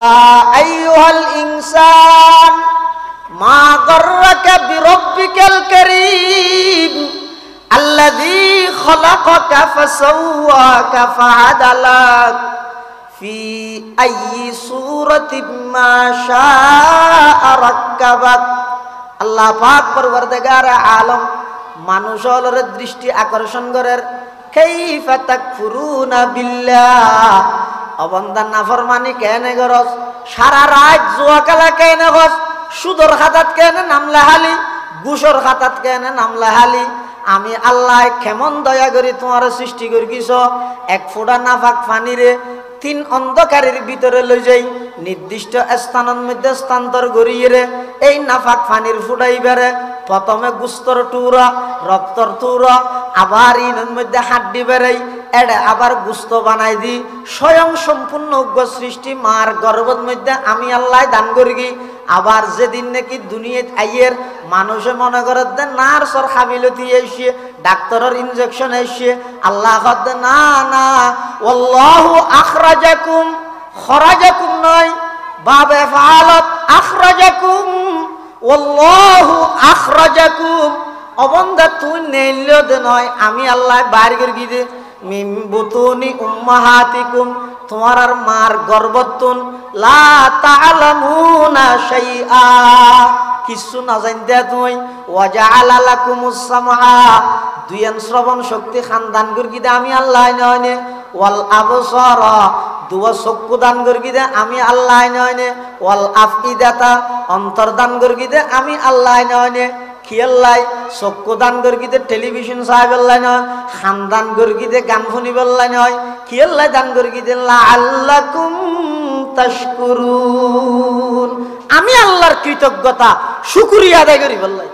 أيها الإنسان ما غرك بربك الكريم الذي خلقك فسواك فعدلك في أي صورة ما شاء ركبك আল্লাহ পাক পরওয়ারদিগার আলম মানুষের দৃষ্টি আকর্ষণ করের কাইফা তাকফুরুনা বিল্লাহ অবন্দা নাফরমানি কেনে গরস সারা রাত জুয়া খেলা কেনে গস সুদর খাতাত কেনে নামলাহালি ঘুষর খাতাত কেনে নামলাহালি আমি আল্লাহ কেমন দয়া করি তোমার সৃষ্টি করিস এক ফোঁটা নাফাক পানিরে তিন অন্ধকারের ভিতরে লই যাই নির্দিষ্ট স্থানের মধ্যে স্থানান্তর করিয়ে রে এই নাফাক পানির ফুটাই বেড়ে প্রথমে গুস্তর টুরা রক্তর টুরা আবার ইনের মধ্যে হাড্ডি বেড়াই এড়ে আবার গুস্ত বানাই দি স্বয়ং সম্পূর্ণ উগ্র সৃষ্টি মার গর্ভের মধ্যে আমি আল্লাহ দান করি আবার যেদিন নাকি দুনিয়াত আইয়ের মানুষে মনে করে দে নার্সর হাবিলতি এসে ডাক্তারের ইনজেকশন এসে আল্লাহ দে না না আল্লাহু আখরাজাকুম খরাজাকুম নয় বাবে ফালত আখরাজাকুম আল্লাহু আখরাজাকুম অবন্দা তুই নেইলো দে নয় আমি আল্লাহ বাইর করে গিয়ে দে মিন বুতুনি উম্মাহাতিকুম তোমার আর মার গর্ভতুন লা তা'লামুনা শাইআ কিছু না জানতে তুই ওয়া জাআলা লাকুমুস সামআ দুইয়ান শ্রবণ শক্তি খানদান করি দে আমি আল্লাহ নয়নে ওয়াল আবসারা দুয়া চক্ষু দান করি দে আমি আল্লাহ নয়নে ওয়াল আফইদাতা অন্তর দান করি দে আমি আল্লাহ নয়নে খিয়াল্লাই চক্ষু দান করি দে টেলিভিশন সাহেবেল্লাই নয় খানদান করি দে গান শুনিবেল্লাই নয় খিয়াল্লাই দান করি দে লাআল্লাকুম তাশকুরুন আমি আল্লাহর কৃতজ্ঞতা শুকরিয়া আদায় করি বললাই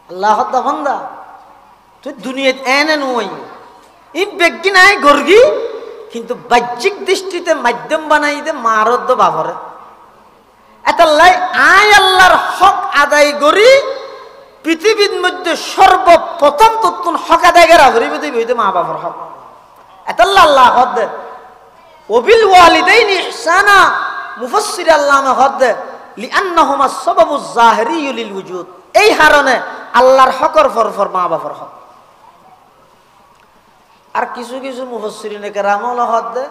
আল্লাহ বান্দা তুই দুনিয়াত এনে নই এই ব্যক্তি নাই গর্গি কিন্তু বাহ্যিক দৃষ্টিতে মাধ্যম বানাই দে মারদ বাবরে এতাল্লাই আয় আল্লাহর হক আদায় করি পৃথিবীর মধ্যে সর্বপ্রথম তত্তুন হক আদায় করা হরিবদি হইতে মা বাবার হক এতাল্লাহ আল্লাহ হদ দে ওবিল ওয়ালিদাইনি ইহসানা মুফাসসির আল্লামা হদ দে লিআন্নাহুমা সাবাবুজ যাহিরিয়্যু লিল ওজুদ এই কারণে আল্লাহর হকর ফর মা বাবার হক আর কিছু কিছু মুফাসসিরিনে কেরামল হদ দে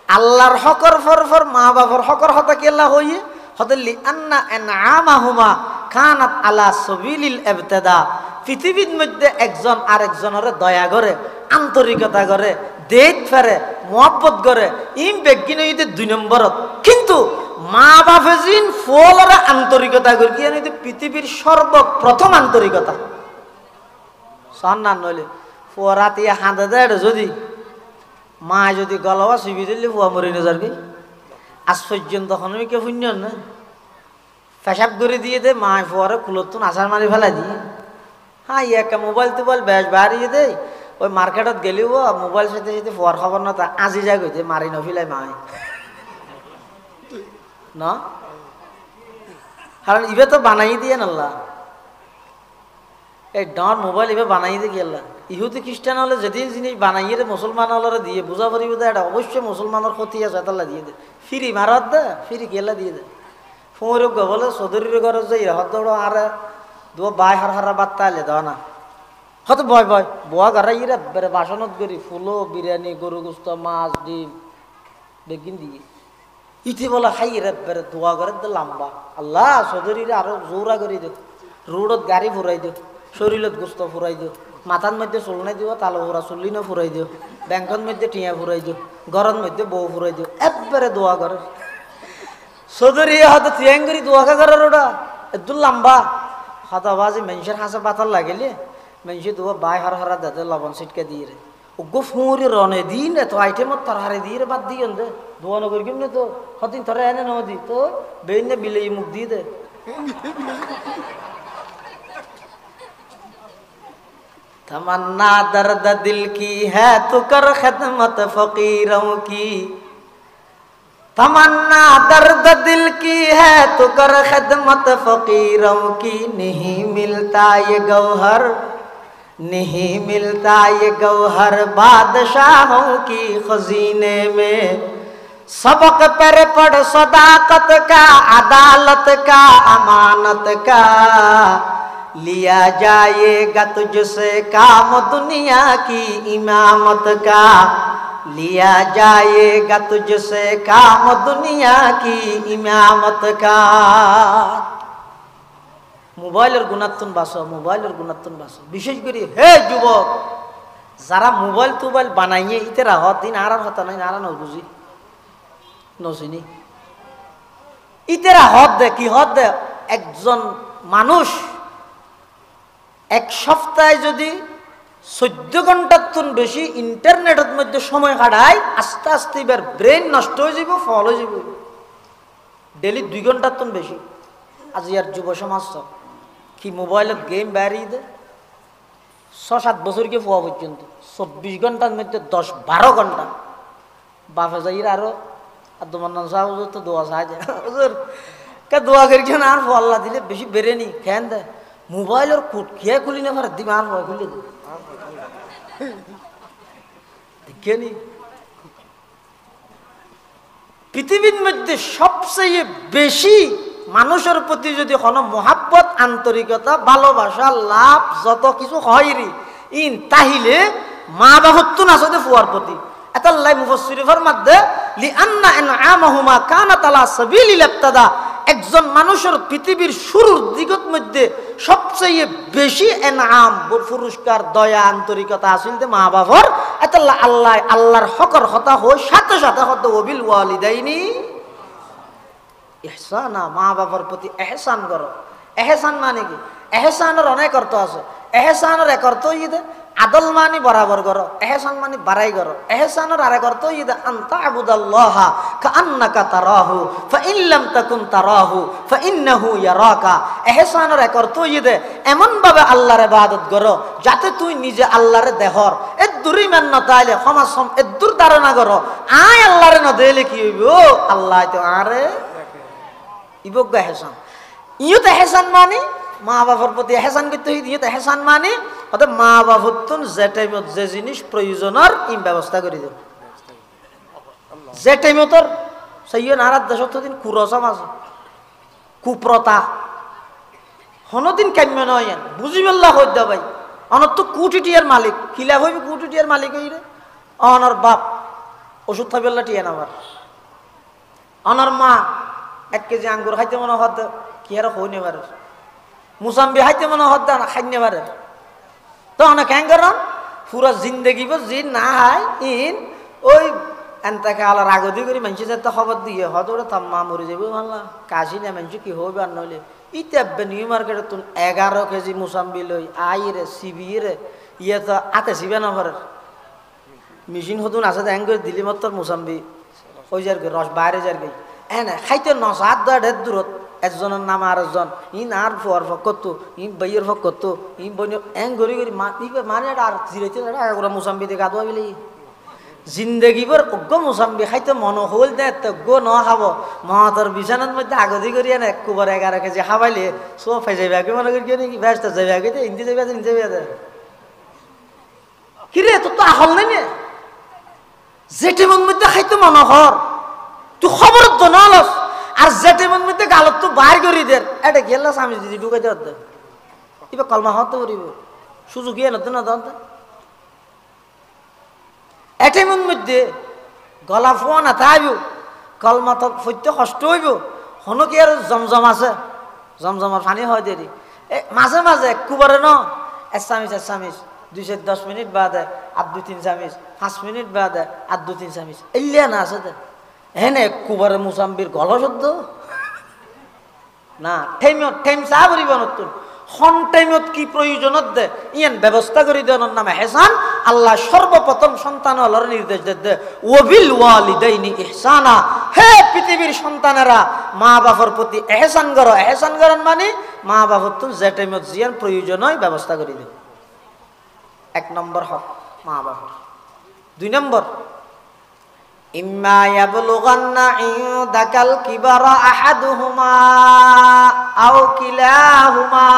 আল্লাহর হকর ফর মা বাবার হকর হতা কেলা হইয়ে হদলি আন্না আনআমাহুমা কানাত আলা সাবিলিল ইবতিদা পৃথিবীর মধ্যে একজন আরেকজনের দয়া করে আন্তরিকতা করে দেখ ফেরে মহব্বত করে ইম বেগিন হইতে দুই নম্বরত কিন্তু মা বাপে জিন ফলরে আন্তরিকতা করে কি জানি পৃথিবীর সর্বপ্রথম আন্তরিকতা সন্নান নইলে ফরাতি হাঁদে দেয় যদি মা যদি গলবা চিবি দিলে ফুয়া মরি নজার কি আজ পর্যন্ত কে শূন্য না পেশাব করে দিয়ে দে মা ফুয়ারে কুলতুন আচার মারি ফেলাই দিয়ে হ্যাঁ একটা মোবাইল টোবাইল বেশ বাড়িয়ে দেয় ওই মার্কেটত গেলেও মোবাইল সাথে সাথে ফুয়ার খবর না তা আজি যায় গইতে মারি নফিলাই মাই না কারণ ইবে তো বানাই দিয়ে নাল্লা এই ডাঁর মোবাইল এবার বানাই দিয়ে গেল ইহুদি খ্রিস্টান হলে যেদিন জিনিস বানাইয়ে মুসলমান হলরে দিয়ে বুঝা পারিব দে এটা অবশ্যই মুসলমানের ক্ষতি আছে এতাল্লা দিয়ে দে ফিরি মারত দে ফিরি গেলা দিয়ে দে ফুঁড়ে বলে চৌধুরীর ঘরে যাই হত আর দু বাই হার হারা বার্তা এলে দেওয়া না হয়তো বয় বোয়া গারাই রে বেড়ে বাসনত করি ফুলো বিরিয়ানি গরু গোস্ত মাছ ডিম বেগিন দিয়ে ইতি বলে খাই রে বেড়ে দোয়া করে দে লাম্বা আল্লাহ চৌধুরীরে আরো জোরা করি দে রোডত গাড়ি ফুরাই দিও শরীরত গোস্ত ফুরাই দিও মাথার মধ্যে চলনাই দিব তালো ফুরা চল্লিনও ফুরাই দিও ব্যাংকর মধ্যে টিয়া ফুরাই দিও ঘরের মধ্যে বউ ফুরাই দিও একবারে দোয়া করে চৌধুরী হয়তো তিয়াং করি দোয়া করে ওটা একটু লাম্বা হয়তো বাজি মানুষের হাসে পাতার লাগিলে মানুষের দোয়া বাই হার হারা দাদা লবণ ছিটকে দিয়ে রে ওগো ফুঁড়ি রনে দিন রে তো আইটেমত তার হারে দিয়ে রে বাদ দিয়ে দে দোয়া নকরি কেমনি তো হতিন থরে এনে ন দি তো বেইনে বিলে মুখ দিয়ে দে तमन्ना दर्द दिल की है तो कर खिदमत फकीरों की तमन्ना दर्द दिल की है तो कर खिदमत फकीरों की नहीं मिलता ये गौहर नहीं मिलता ये गौहर बादशाहों की खजीने में। सबक पर पढ़ सदाकत का, अदालत का, अमानत का, लिया जाएगा तुझसे काम दुनिया की इमामत का, लिया जाएगा तुझसे काम दुनिया की इमामत का। মোবাইলের গুণাত্তন বাঁচো, মোবাইলের গুণাত্তন বাঁচো। বিশেষ করে হে যুবক, যারা মোবাইল টোবাইল বানাইয়ে ইতে রাহত দিন আর হতা নাই আর বুঝি নচিনি ইতেরা হদ দে কি হদ দে। একজন মানুষ এক সপ্তাহে যদি 14 ঘন্টার তুন বেশি ইন্টারনেটের মধ্যে সময় কাটায়, আস্তে আস্তে এবার ব্রেন নষ্ট হয়ে যাব, ফল হয়ে যাব। ডেলি 2 ঘন্টার তুন বেশি। আজ ইয়ার যুব সমাজ কি মোবাইলত গেম বাড়িয়ে দে 6-7 বছরকে পোয়া পর্যন্ত 24 ঘন্টার মধ্যে 10-12 ঘন্টা বাপে যাইর আরো আর তোমার নাম সাহেব তো দোয়া সাহায্য কে দোয়া করি না আর আল্লাহ দিলে বেশি বেড়ে নি খেন দে মোবাইলের কুট খেয়ে খুলি না পারে দিবে আর ভয় খুলে দে দেখেনি। পৃথিবীর মধ্যে সবচেয়ে বেশি মানুষের প্রতি যদি কোনো মহাব্বত, আন্তরিকতা, ভালোবাসা, লাভ যত কিছু হয় রে ইন তাহিলে মা বাহত্তুন আসলে ফুয়ার প্রতি। এতাল্লাই মুফাসসিরের মধ্যে লিআন্না ইনআমাহুমা কানাত আলা সাবিলিল ইবতিদা। একজন মানুষের পৃথিবীর শুরুর দিগত মধ্যে সবচেয়ে বেশি ইনআম, পুরস্কার, দয়া, আন্তরিকতা আসিল মা বাবার। এতাল্লাহ আল্লাহর হকর কথা হয় সাথে সাথে হত ওবিল ওয়ালিদাইনি ইহসানা। মা বাবার প্রতি এহসান করো। এহসান মানে কি? এহসানের অনেক অর্থ আছে। এহসানের এক অর্থ ইদে আদল মানে বরাবর করো, এহসান মানে বাড়াই করো। এহসানের আরেক অর্থ ইদে আনতা আবুদাল্লাহা কাআন্নাকা তারাহু ফাইন লাম তাকুন তারাহু ফাইন্নাহু ইয়ারাকা। এহসানের এক অর্থ ইদে এমন ভাবে আল্লাহর ইবাদত করো যাতে তুই নিজে আল্লাহরে দেহর। এর দূরই মান না তাইলে সমাজ এর দূর ধারণা করো আয় আল্লাহরে না দিলে কি হইব, আল্লাহ তো আরে ইবগ এহসান। ইয়ত এহসান মানে মা বাবার প্রতি এহসান করতে হই। ইয়ত এহসান মানে অর্থাৎ মা বাবুর যে টাইমত যে জিনিস প্রয়োজনের ইম ব্যবস্থা করে দেব। যে টাইমত সেই নারাত দেশত দিন কুরসম আছে, কুপ্রতা হনদিন কাম্য নয় বুঝি পেল্লা হই দা ভাই। অনর তো কোটি টিয়ার মালিক, খিলাফ হইবি কোটি টিয়ার মালিক হই রে। অনর বাপ ওষুধ খাইবেল্লা টিয়া নাবার। অনর মা 1 কেজি আঙ্গুর খাইতে মনে হদ কি আর হই নে পারে, মুসাম্বি খাইতে মনে হদ না খাই নে পারে। তো অনেক হ্যাঙ্গার পুরা জিন্দগি জি না হাই ইন ওই এনতাকে আলার আগদি করে মানুষ যাতে খবর দিয়ে হয়তো ওরা তাম্মা মরে যাবে মাল্লা কাশি না মানুষ কি হবে আর নইলে ইতে নিউ মার্কেটে তুমি 11 কেজি মুসাম্বি লই আই রে সিবি রে ইয়ে তো আতে সিবে না পারে মেশিন হতুন আছে হ্যাং করে দিলি মত মুসাম্বি ওই যার রস বাইরে যার গই এনে খাইতে নসাত দেড় দূরত একজনের নাম আর একজন ইন আর ফোয়ার ফক করতো ইন বইয়ের ফক করতো ইন বই এং ঘড়ি ঘড়ি মানে আর জিরাইতে ওরা মুসাম্বি দিয়ে গাদোয়া বিলি জিন্দগি ভর অজ্ঞ মুসাম্বি খাইতে মন হল দে গো ন খাব মহাতর বিছানার মধ্যে আগদি করি এনে 11 কেজি খাবাইলে সব ফাই যাবে আগে মনে করি নাকি ব্যস্ত যাবে আগে ইন্দি যাবে ইন্দি যাবে কিরে তোর তো আহল নাই নে যেটি মন মধ্যে খাইতে মন হর তুই খবর তো নলস আর যেটি মন মধ্যে গালত তো বাইর করি দের এটা গেলাস আমি যদি ঢুকাইতে হতে এবার কলমা হতে করিব সুযোগ ইয়ে নতে না দতে এটাই মন মধ্যে গলা ফোয়া না থাকব কলমা তো সত্য কষ্ট হইব হনো কি আর জমজম আছে জমজমার পানি হয় দেরি মাঝে মাঝে একবারে ন এসামিস 2-10 মিনিট বাদে আর 2-3 চামিচ 5 মিনিট বাদে আর 2-3 চামিচ এলিয়া না আছে হেনে একবারে মুসাম্বির গলা শব্দ না ঠেম চা করিব নতুন খন টাইমত কি প্রয়োজনত দে ইয়ান ব্যবস্থা করে দেওয়ার নামে হেসান। আল্লাহ সর্বপ্রথম সন্তান হলার নির্দেশ দে ওবিল ওয়ালিদাইনি ইহসানা। হে পৃথিবীর সন্তানেরা মা বাবার প্রতি এহসান করো। এহসান করেন মানে মা বাবার তো যে টাইমত জিয়ান প্রয়োজন হয় ব্যবস্থা করে দেব। 1 নম্বর হক মা বাবার। 2 নম্বর ইম্মা ইয়াবলুগান্না ইনদাকাল কিবারা আহাদুহুমা আও কিলাহুমা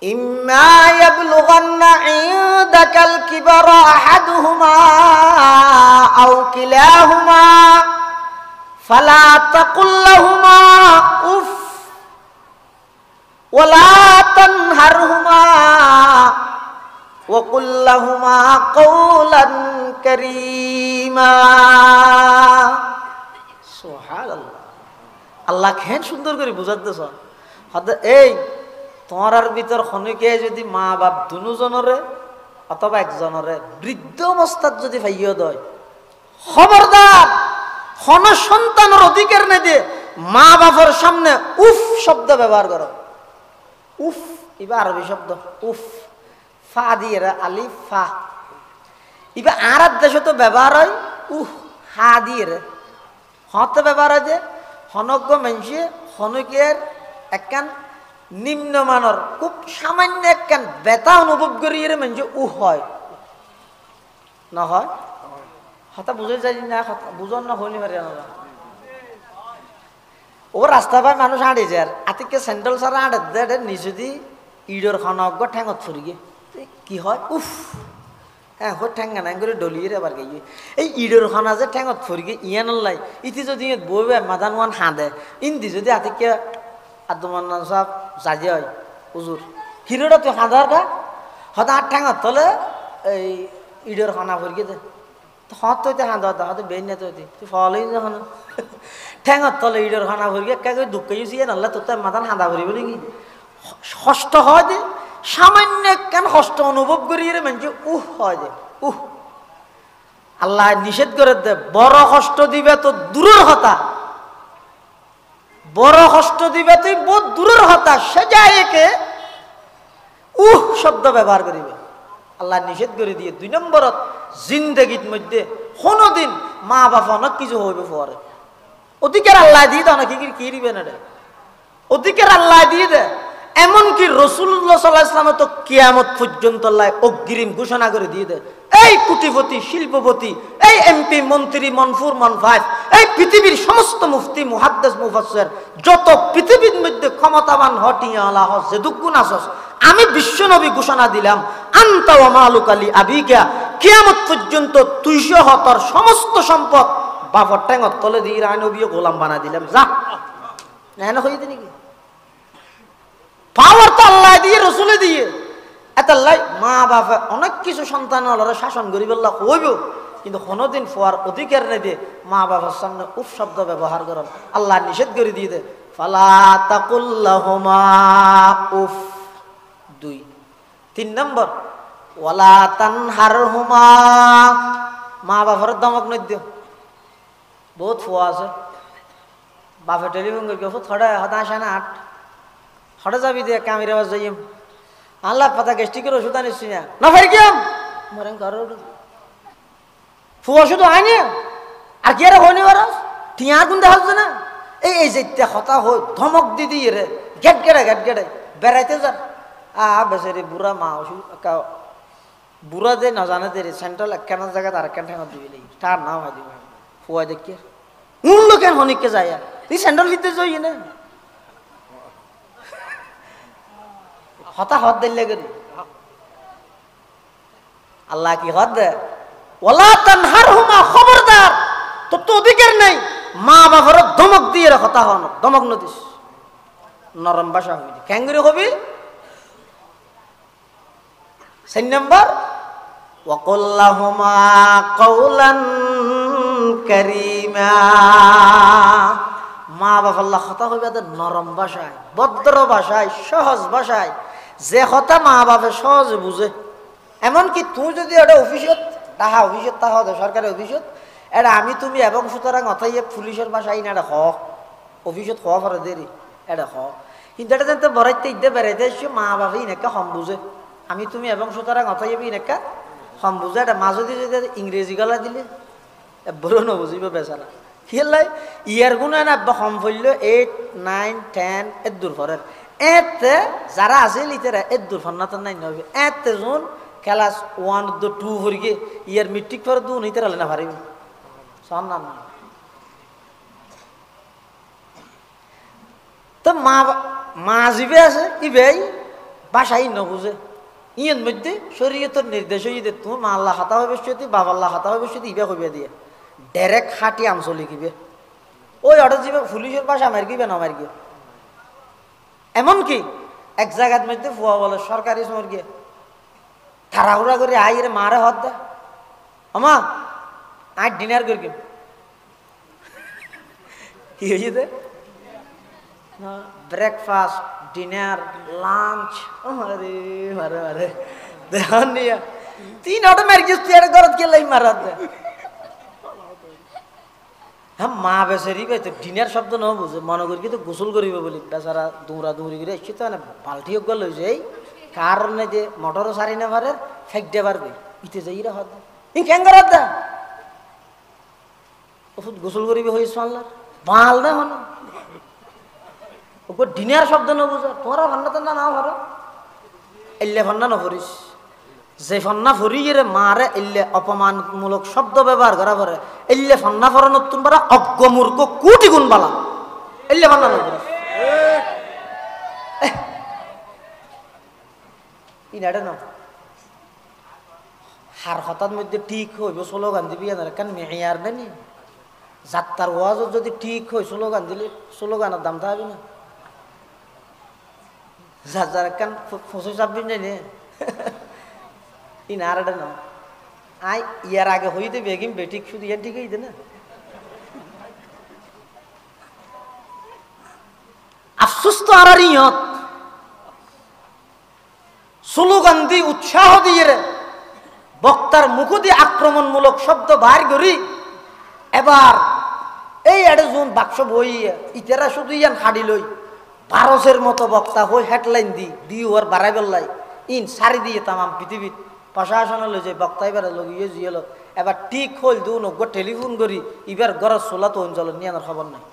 ইম্মা ইয়াবলুগান্না ইনদাকাল কিবারা আহাদুহুমা আও কিলাহুমা ফালা তাকুল লাহুমা উফ ওয়ালা তানহারহুমা ওয়া কুল লাহুমা কাওলান কারীমা। সুবহানাল্লাহ। আল্লাহ কেন সুন্দর করে বুঝাতেছ। এই তোমার ভিতর খনিকে যদি মা বাপ দুজনরে অথবা একজনরে বৃদ্ধ অবস্থাত যদি ভাইয় দেয়, খবরদার কোন সন্তানের অধিকার নেই দিয়ে মা বাপের সামনে উফ শব্দ ব্যবহার করো। উফ ইবা আরবি শব্দ, উফ ফা দিয়ে আলিফ ফা। ইবা আরব দেশে তো ব্যবহার হয় উহ হা দিয়ে হতে ব্যবহার হয় যে হনজ্ঞ মানুষে হনকের একখান নিম্নমানের খুব সামান্য একখান ব্যথা অনুভব করি মানুষ উহ হয় না হয় হতা বুঝে যাই না বুঝন না হইনি পারি না। ও রাস্তা পায় মানুষ আঁড়ে যায় আর আতিকে স্যান্ডেল সারা আঁড়ে দেয় নিচে দি ইডর খানজ্ঞ ঠ্যাঙত ফুরি গে কি হয় উফ হ্যাঁ হো ঠ্যাঙ্গা নাই করে ডলিয়ে আবার গিয়ে এই ইডর খানা যে ঠ্যাঙত ফুরি গে ইয়ান লাই ইতি যদি বইবে মাদান ওয়ান হাঁদে ইন্দি যদি আতিকে আদমান সব সাজে হয় হুজুর হিরোটা তুই হাঁদার গা হতা হাত ঠ্যাঙত তলে এই ইডর খানা ফুরি গে দে হত তো হাঁদা হয়তো বেন না তুই তুই ফলই যখন ঠ্যাঙত তলে ইডর খানা ফুরি গে কে দুঃখ গেছি নাহলে তোর তো মাদান হাঁদা ফুরিব নাকি কষ্ট হয় দে সামান্য কেন কষ্ট অনুভব করি রে মানুষ উহ হয় যে উহ। আল্লাহ নিষেধ করে দে বড় কষ্ট দিবে তো দূরের হতা, বড় কষ্ট দিবে তুই বহুত দূরের হতা সে যায় একে উহ শব্দ ব্যবহার করিবে। আল্লাহ নিষেধ করে দিয়ে 2 নম্বরত জিন্দগির মধ্যে কোনোদিন মা বাবা অনেক কিছু হইবে পরে অধিকার আল্লাহ দিয়ে দে অনেক কি দিবে না রে অধিকার আল্লাহ দিয়ে দে। এমনকি রাসূলুল্লাহ সাল্লাল্লাহু আলাইহি ওয়াসাল্লাম তো কিয়ামত পর্যন্ত আল্লাহ অগ্রিম ঘোষণা করে দিয়ে দেয় এই কোটিপতি শিল্পপতি এই এমপি মন্ত্রী মনফুর মনফাজ এই পৃথিবীর সমস্ত মুফতি মুহাদ্দিস মুফাসসির যত পৃথিবীর মধ্যে ক্ষমতাবান হটিয়া আল্লাহ যেদুগুণ আসস আমি বিশ্বনবী ঘোষণা দিলাম আনতা ওয়া মালুকা লি আবিকা কিয়ামত পর্যন্ত 200 তোর সমস্ত সম্পদ বাবার ঠ্যাঙত তলে দিয়ে আই নবী গোলাম বানাই দিলাম যা না হইতে নাকি পাওয়ার তো আল্লাহ দিয়ে রসুলে দিয়ে এত মা বাপে অনেক কিছু সন্তান শাসন করিব হইব কিন্তু কোনোদিন ফোয়ার অধিকার নেই দিয়ে মা বাবার সামনে উফ শব্দ ব্যবহার করেন আল্লাহ নিষেধ করে দিয়ে দে ফালা তাকুল লাহুমা উফ 2। 3 নম্বর ওয়ালা তানহারহুমা মা বাবার দমক নই দিও। বহুত ফোয়া আছে বাপে টেলিফোন করি থোড়া হতা আসে না 8 হঠাৎ যাবি দিয়ে কামির আওয়াজ যাইম আল্লাহ পাতা গ্যাস্ট্রিকের ওষুধ আনিস না ফের কি মরে ঘর ফু ওষুধ হয়নি আর কি আর হয়নি বারাস টিয়ার কোন দেখা যাচ্ছে না এই এই যে হতা হই ধমক দিদি রে গেট গেটে বেড়াইতে যান বেচারি বুড়া মা ওষুধ বুড়া যে না জানে যে সেন্ট্রাল একখান জায়গায় আর একখান ঠেঙত দিবি নেই তার নাম হয় দিবি ফুয়াই দেখি মূল্য কেন হনিককে যায় এই সেন্ট্রাল ভিতরে যাই না হতা হত দিলে গেল আল্লাহ কি হত দে ওয়ালা তানহারহুমা খবরদার তোর তো অধিকার নাই মা বাবার ধমক দিয়ে হতা হন ধমক নদিস নরম ভাষা হবি ক্যাঙ্গুরি হবি। 4 নম্বর ওয়াকুল লাহুমা কাওলান কারীমা মা বাবা আল্লাহ কথা হইবে নরম ভাষায় ভদ্র ভাষায় সহজ ভাষায় যে কথা মা বাবা সহজে বুঝে। এমনকি তুই যদি এটা অফিসত তাহা সরকারি অফিসত এটা আমি তুমি এবং সুতরাং অথাইয়ে পুলিশের ভাষায় না এটা হ অফিসত হওয়া পরে দেরি এটা হ কিন্তু এটা জানতে বরাইতে ইদে বেড়াইতে মা বাবা ইনেকা হম বুঝে আমি তুমি এবং সুতরাং অথাইয়ে ইনেকা হম বুঝে এটা মা যদি ইংরেজি গলা দিলে বড় নবুঝিব বেচারা হিলাই ইয়ার গুণে না হম ফেলল 8, 9, 10 এর দূর ফরের এতে যারা আছে লিতেরা এর দূর ফন্নাত নাই নবে এতে জুন ক্লাস 1 2 ফরিগে ইয়ার মেট্রিক পর দু নিতে রালে না পারিব সন্নাম তো মা জিবে আছে ইবেই বাসাই নবুঝে ইয়ের মধ্যে শরীয়তের নির্দেশ হইতে তুমি মা আল্লাহ হাতা হবে সত্যি বাবা আল্লাহ হাতা হবে সত্যি ইবে হইবে দিয়ে ডাইরেক্ট খাটি আঞ্চলিক ইবে ওই অর্ডার যাবে পুলিশের বাসা মার গিবে না মার গিয়ে এমনকি এক জায়গার মধ্যে ফুয়া বলে সরকারি সমর গিয়ে তাড়াহুড়া করে আইরে মারে হত দে আমা আজ ডিনার করি কি হয়েছে ব্রেকফাস্ট ডিনার লাঞ্চ আরে আরে আরে দেখান নিয়া 3 অটো মার গিয়ে তুই ঘরত গেলাই মারাত দে হ্যাঁ মা বেচারি ভাই তো ডিনার শব্দ ন বুঝে মনে করি কি তো গোসল করিব বলি বেচারা দৌড়া দৌড়ি করে এসছি তো মানে বাল্টি হোক গেল যে এই কারণে যে মোটরও সারি না পারে ফেঁকতে পারবে ইতে যাই রা হত ই কেন করাত দা ওষুধ গোসল করিবে হইস আল্লাহ বাল না হন ওকে ডিনার শব্দ ন বুঝা তোরা ভান্না তো না না ভরো এল্লে ভান্না ন ভরিস যে ফন্না ফরি রে মারে এল্লে অপমানমূলক শব্দ ব্যবহার করা পরে এল্লে ফন্না ফর নতুন পারা অজ্ঞ মূর্খ কোটি গুণ বালা এল্লে ফন্না নয় ইনারে না হার হঠাৎ মধ্যে ঠিক হইব স্লোগান দিবি এনার কেন মেয়ার নেনি যাত্রার ওয়াজ যদি ঠিক হয় স্লোগান দিলে স্লোগানের দাম থাকবে না যার কেন 25-26 নেই নে ইনারে না আই ইয়ার আগে হইতে বেগিম বেটিক শুধু ইয়ার ঠিক হইতে না আফসোস তো আর ইয়ত স্লোগান দি উৎসাহ দিয়ে বক্তার মুখ দিয়ে আক্রমণমূলক শব্দ বাইর করি এবার এই এডে জোন বাক্স বই ইতেরা শুধু ইয়ান হাডি লই ভারতের মতো বক্তা হই হেডলাইন দি ওর বাড়াই বেল্লাই ইন সারি দিয়ে তামাম পৃথিবীত প্রশাসনের যে বক্তা এবার লগিয়ে জিয়েল এবার ঠিক হল দু নব্বই টেলিফোন করি এবার গড় সোলা তো অঞ্চল নিয়ে খবর নাই